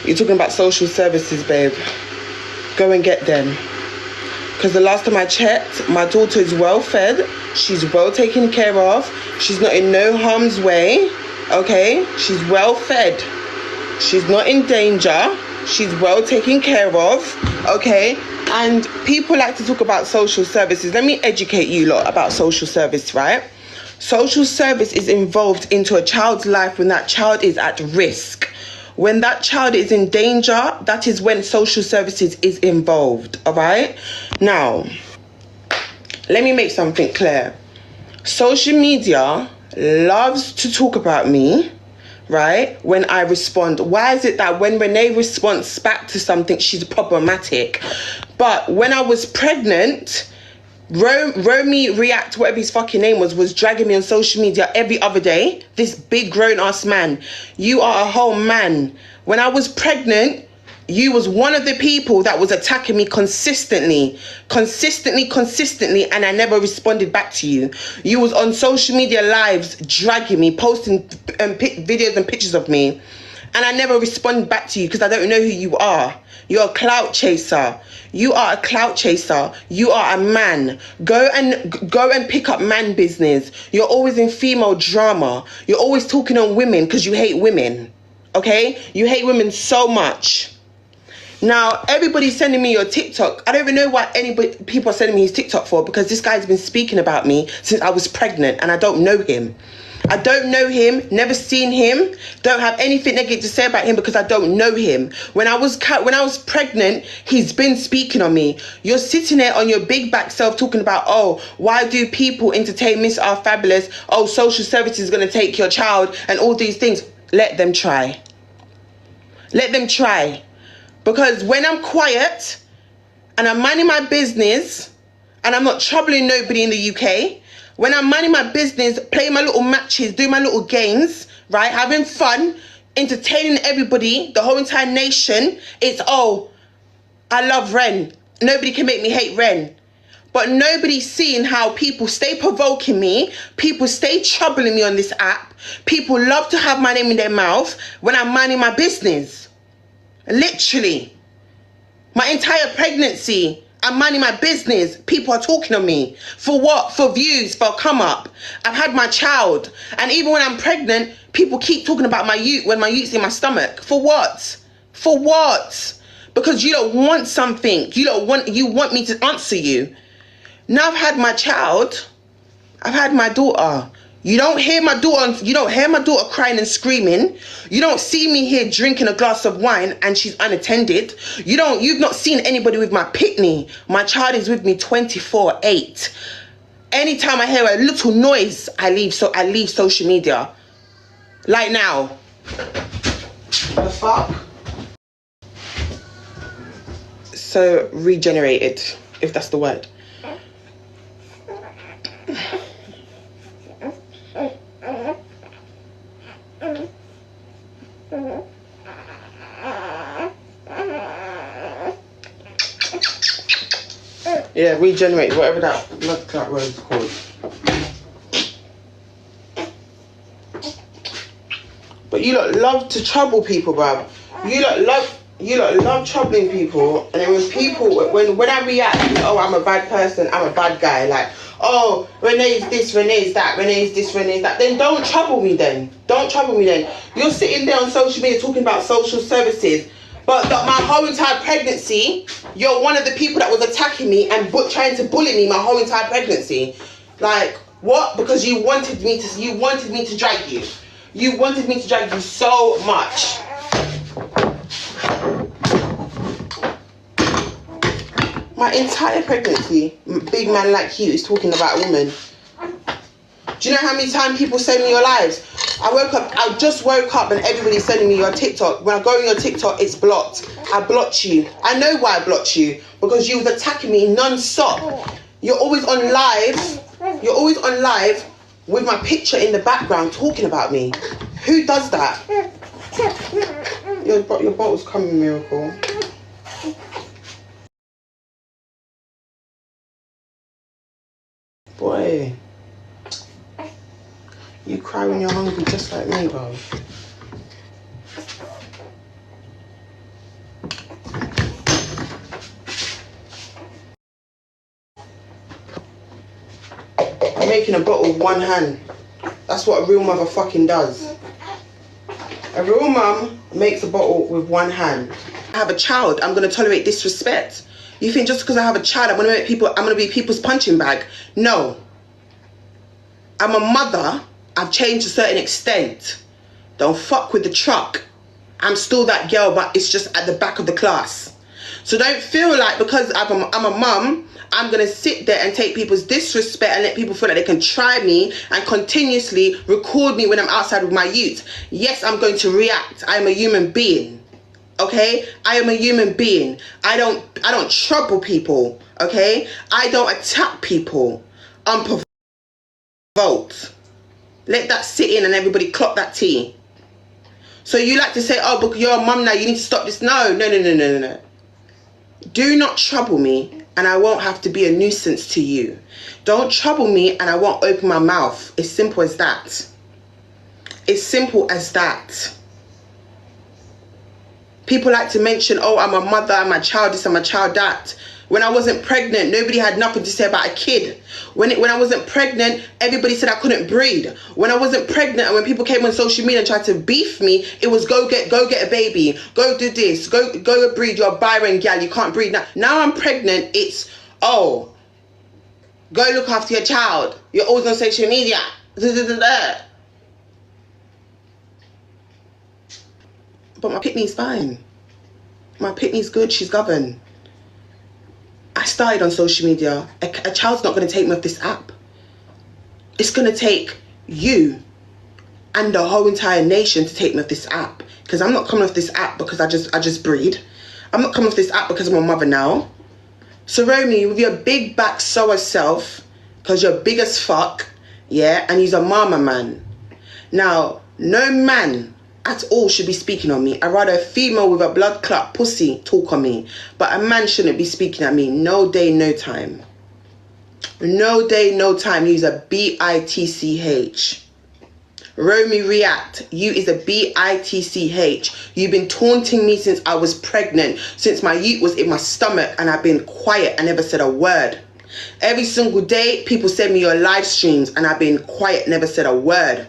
You're talking about social services, babe. Go and get them. Because the last time I checked, my daughter is well fed. She's well taken care of. She's not in no harm's way. Okay? She's well fed. She's not in danger. She's well taken care of. Okay? And people like to talk about social services. Let me educate you lot about social service, right? Social service is involved into a child's life when that child is at risk. When that child is in danger, that is when social services is involved, all right? Now, let me make something clear. Social media loves to talk about me, right, when I respond. Why is it that when Renee responds back to something, she's problematic? But when I was pregnant, Romey React, whatever his fucking name was dragging me on social media every other day. This big grown-ass man. You are a whole man. When I was pregnant, you was one of the people that was attacking me consistently, and I never responded back to you. You was on social media lives dragging me, posting videos and pictures of me, and I never responded back to you because I don't know who you are. You're a clout chaser. You are a clout chaser. You are a man. Go and pick up man business. You're always in female drama. You're always talking on women because you hate women. Okay? You hate women so much. Now, everybody's sending me your TikTok. I don't even know what people are sending me his TikTok for, because this guy's been speaking about me since I was pregnant and I don't know him. I don't know him, never seen him, don't have anything negative to say about him because I don't know him. When I was pregnant, he's been speaking on me. You're sitting there on your big back self talking about, oh, why do people entertain Miss Are Fabulous? Oh, social services is going to take your child and all these things. Let them try. Let them try. Because when I'm quiet and I'm minding my business and I'm not troubling nobody in the UK, when I'm minding my business, playing my little matches, doing my little games, right, having fun, entertaining everybody, the whole entire nation, it's, oh, I love Ren. Nobody can make me hate Ren. But nobody's seeing how people stay provoking me, people stay troubling me on this app, people love to have my name in their mouth when I'm minding my business. Literally. My entire pregnancy, I'm minding my business. People are talking on me. For what? For views, for a come up. I've had my child. And even when I'm pregnant, people keep talking about my ute when my ute's in my stomach. For what? For what? Because you don't want something. You want me to answer you. Now I've had my child. I've had my daughter. You don't hear my daughter crying and screaming. You don't see me here drinking a glass of wine and she's unattended. You've not seen anybody with my pitney. My child is with me 24/8. Anytime I hear a little noise, I leave social media. Like now. The fuck? So regenerated, if that's the word. Yeah, regenerate, whatever that blood clot word is called. But you lot love to trouble people, bruv. You lot love troubling people, and then when I react, oh, I'm a bad person, I'm a bad guy, like, oh, Renee's this, Renee's that, Renee's this, Renee's that, then don't trouble me then. Don't trouble me then. You're sitting there on social media talking about social services, but my whole entire pregnancy, you're one of the people that was attacking me and trying to bully me my whole entire pregnancy. Like, what? Because you wanted me to drag you. You wanted me to drag you so much. My entire pregnancy, big man like you is talking about a woman. Do you know how many times people send me your lives? I just woke up and everybody's sending me your TikTok. When I go on your TikTok, it's blocked. I blocked you. I know why I blocked you. Because you was attacking me non-stop. You're always on live. You're always on live with my picture in the background talking about me. Who does that? Your bottle's coming, Miracle. Boy, you cry when you're hungry just like me, bro. making a bottle with one hand. That's what a real mother fucking does. A real mum makes a bottle with one hand. I have a child, I'm going to tolerate disrespect. You think just because I have a child, I'm going to be people's punching bag? No. I'm a mother. I've changed to a certain extent. Don't fuck with the truck. I'm still that girl, but it's just at the back of the class. So don't feel like because I'm a mum, I'm going to sit there and take people's disrespect and let people feel like they can try me and continuously record me when I'm outside with my youth. Yes, I'm going to react. I am a human being. Okay? I am a human being. I don't trouble people. Okay? I don't attack people unprovoked. Let that sit in and everybody clock that tea. So you like to say, oh, but you're a mum now, you need to stop this. No. Do not trouble me and I won't have to be a nuisance to you. Don't trouble me and I won't open my mouth. It's simple as that. It's simple as that. People like to mention, oh, I'm a mother, I'm a child this, I'm a child that. When I wasn't pregnant, nobody had nothing to say about a kid. When I wasn't pregnant, everybody said I couldn't breed. When I wasn't pregnant and when people came on social media and tried to beef me, it was go get a baby, go do this, go breed, you're a Byron gal, you can't breed. Now I'm pregnant, it's, oh, go look after your child. You're always on social media. But my pitney's fine. My pitney's good, she's governed. I started on social media. A child's not going to take me off this app. It's going to take you and the whole entire nation to take me off this app. Because I'm not coming off this app because I just breed. I'm not coming off this app because I'm a mother now. So Romey, with your big back sour self, because you're big as fuck, yeah, and he's a mama man. Now, no man at all should be speaking on me. I'd rather a female with a blood clot pussy talk on me. But a man shouldn't be speaking at me. No day, no time. No day, no time. Use a B-I-T-C-H. Romey react. You is a B-I-T-C-H. You've been taunting me since I was pregnant. Since my uterus was in my stomach and I've been quiet. I never said a word. Every single day, people send me your live streams and I've been quiet, never said a word.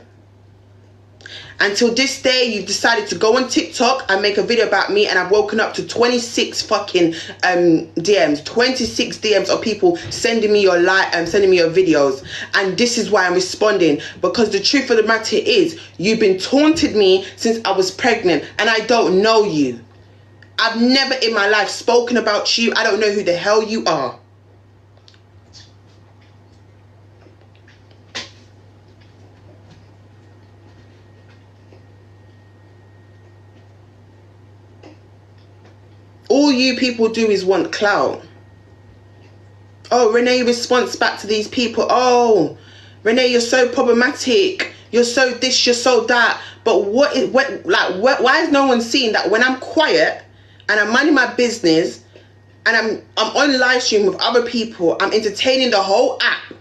Until this day, you've decided to go on TikTok and make a video about me, and I've woken up to 26 fucking DMs, 26 DMs of people sending me your sending me your videos, and this is why I'm responding, because the truth of the matter is, you've been taunting me since I was pregnant, and I don't know you. I've never in my life spoken about you. I don't know who the hell you are. All you people do is want clout. Oh, Renee responds back to these people. Oh, Renee, you're so problematic. You're so this, you're so that. But why is no one seeing that when I'm quiet and I'm minding my business and I'm on live stream with other people, I'm entertaining the whole app?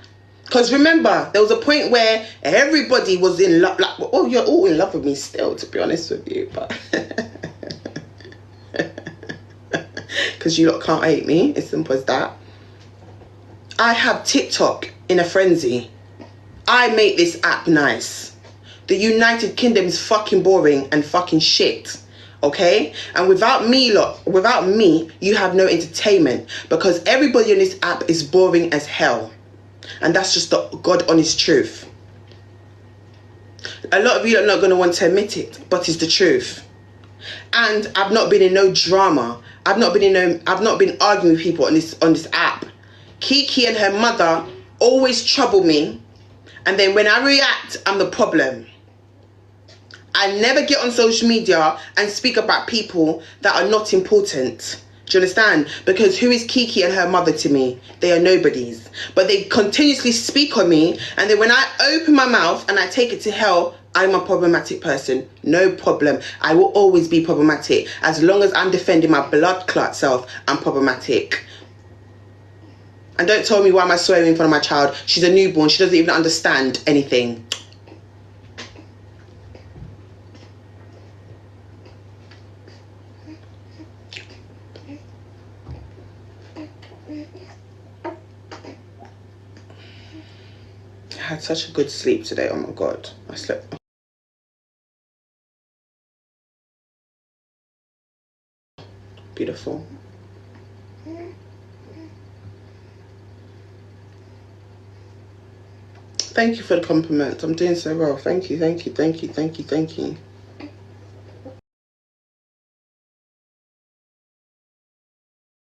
Because remember, there was a point where everybody was in love. Like, oh, you're all in love with me still, to be honest with you. But because you lot can't hate me. It's simple as that. I have TikTok in a frenzy. I make this app nice. The United Kingdom is fucking boring and fucking shit. Okay? And without me, you have no entertainment. Because everybody on this app is boring as hell. And that's just the God honest truth. A lot of you are not going to want to admit it, but it's the truth. And I've not been in no drama. I've not been arguing with people on this app. Kiki and her mother always trouble me, and then when I react, I'm the problem. I never get on social media and speak about people that are not important. Do you understand? Because who is Kiki and her mother to me? They are nobodies. But they continuously speak on me, and then when I open my mouth and I take it to hell, I'm a problematic person. No problem. I will always be problematic. As long as I'm defending my blood clot self, I'm problematic. And don't tell me why am I swearing in front of my child. She's a newborn. She doesn't even understand anything. had such a good sleep today. Oh my god, I slept. Beautiful. Thank you for the compliment. I'm doing so well. Thank you, thank you, thank you, thank you, thank you.